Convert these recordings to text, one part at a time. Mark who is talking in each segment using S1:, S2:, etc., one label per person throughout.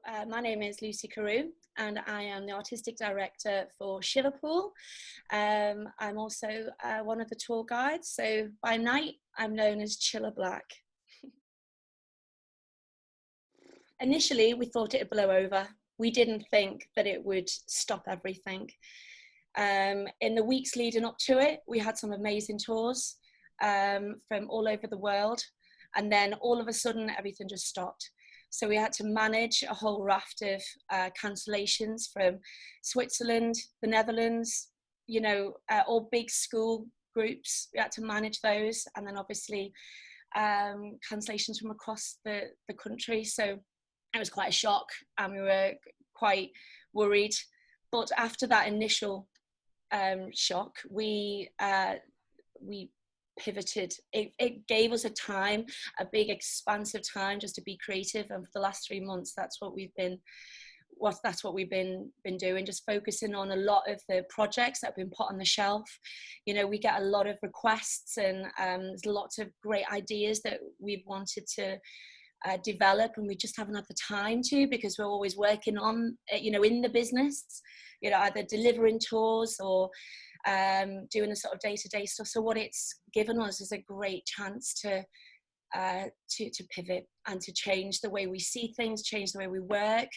S1: My name is Lucy Carew and I am the Artistic Director for Shiverpool. I'm also one of the tour guides, so by night I'm known as Chiller Black. Initially we thought it would blow over. We didn't think that it would stop everything. In the weeks leading up to it, we had some amazing tours from all over the world, and then all of a sudden everything just stopped. So we had to manage a whole raft of cancellations from Switzerland, the Netherlands, all big school groups. We had to manage those, and then obviously cancellations from across the country. So it was quite a shock, and we were quite worried. But after that initial shock, we pivoted. It gave us a big expansive time just to be creative, and for the last 3 months that's what we've been doing, just focusing on a lot of the projects that have been put on the shelf. We get a lot of requests, and there's lots of great ideas that we've wanted to develop, and we just haven't had the time to, because we're always working on in the business, either delivering tours or doing the sort of day-to-day stuff. So what it's given us is a great chance to pivot and to change the way we see things, change the way we work.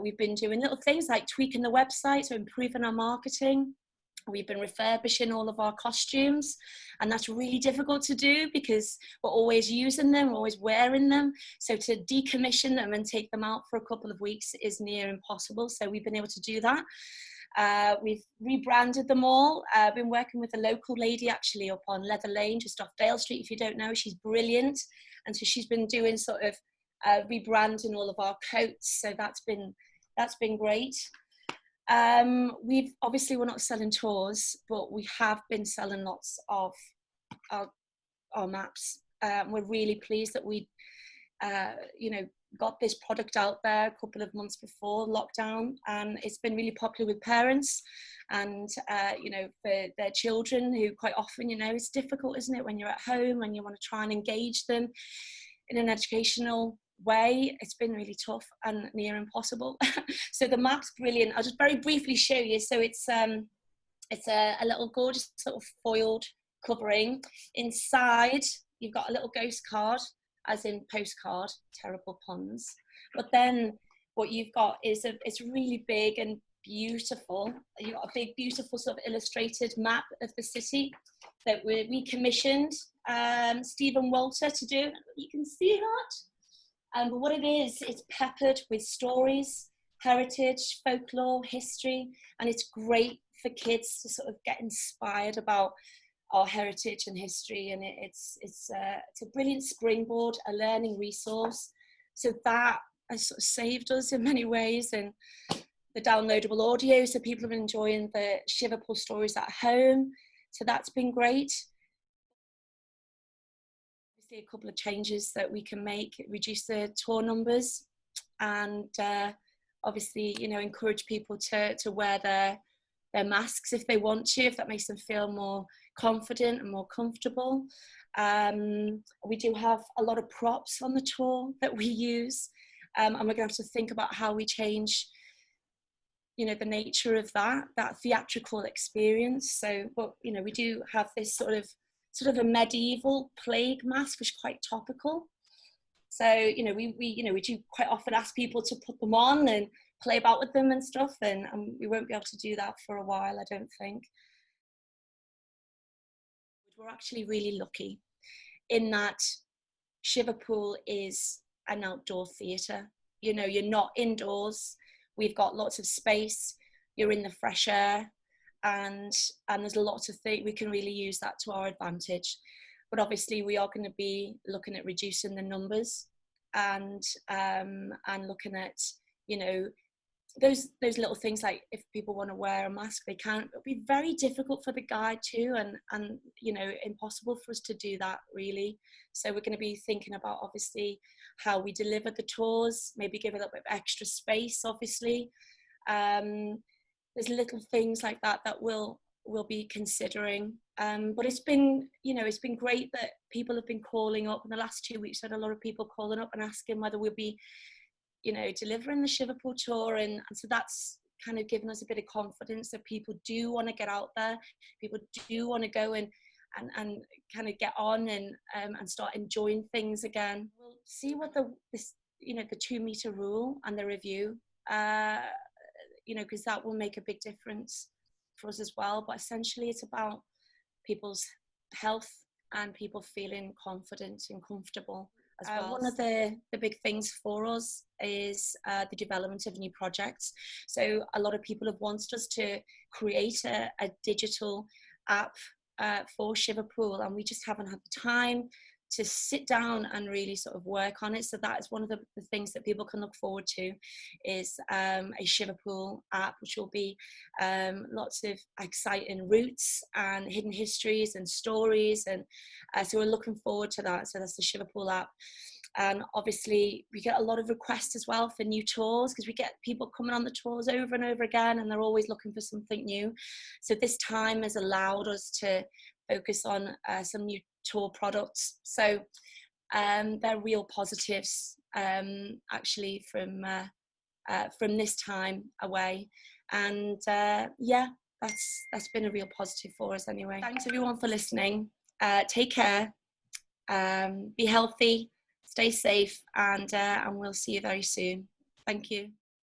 S1: We've been doing little things like tweaking the website, so improving our marketing. We've been refurbishing all of our costumes, and that's really difficult to do because we're always using them, we're always wearing them. So to decommission them and take them out for a couple of weeks is near impossible. So we've been able to do that. We've rebranded them all. I've been working with a local lady actually up on Leather Lane, just off Dale Street. If you don't know, she's brilliant. And so she's been doing sort of rebranding all of our coats. So that's been great. We're not selling tours, but we have been selling lots of our maps. We're really pleased that we, got this product out there a couple of months before lockdown, and it's been really popular with parents and for their children, who quite often, it's difficult, isn't it, when you're at home and you want to try and engage them in an educational way. It's been really tough and near impossible. So the map's brilliant. I'll just very briefly show you. So it's a little gorgeous sort of foiled covering. Inside you've got a little ghost card, as in postcard, terrible puns. But then what you've got is it's really big and beautiful. You've got a big, beautiful sort of illustrated map of the city that we commissioned Stephen Walter to do. You can see that. But what it is, it's peppered with stories, heritage, folklore, history, and it's great for kids to sort of get inspired about our heritage and history. And it's a brilliant springboard, a learning resource. So that has sort of saved us in many ways, and the downloadable audio, so people have been enjoying the Shiverpool stories at home. So that's been great. Obviously, a couple of changes that we can make: reduce the tour numbers, and obviously, encourage people to wear their masks if they want to, if that makes them feel more confident and more comfortable. We do have a lot of props on the tour that we use, and we're going to have to think about how we change the nature of that theatrical experience. So, but we do have this sort of a medieval plague mask, which is quite topical. So we do quite often ask people to put them on and play about with them and stuff, and we won't be able to do that for a while, I don't think. We're actually really lucky in that Shiverpool is an outdoor theatre. You're not indoors. We've got lots of space. You're in the fresh air, and there's lots of things we can really use that to our advantage. But obviously we are going to be looking at reducing the numbers and looking at those little things, like if people want to wear a mask, they can. It'll be very difficult for the guide too, and impossible for us to do that really. So we're going to be thinking about obviously how we deliver the tours, maybe give a little bit of extra space. Obviously, there's little things like that we'll be considering. But it's been great that people have been calling up in the last 2 weeks. I had a lot of people calling up and asking whether we'll be you know, delivering the Shiverpool tour, and so that's kind of given us a bit of confidence that people do want to get out there, people do want to go and kind of get on and start enjoying things again. We'll see what this, you know, the 2-meter rule and the review, you know, because that will make a big difference for us as well. But essentially, it's about people's health and people feeling confident and comfortable as well. One of the big things for us is the development of new projects. So a lot of people have wanted us to create a digital app for Shiverpool, and we just haven't had the time to sit down and really sort of work on it. So that is one of the things that people can look forward to, is a Shiverpool app, which will be lots of exciting routes and hidden histories and stories. And so we're looking forward to that. So that's the Shiverpool app. And obviously we get a lot of requests as well for new tours, because we get people coming on the tours over and over again, and they're always looking for something new. So this time has allowed us to focus on some new tour products. So they're real positives actually from this time away. And yeah, that's been a real positive for us anyway. Thanks everyone for listening. Take care, be healthy, stay safe, and we'll see you very soon. Thank you.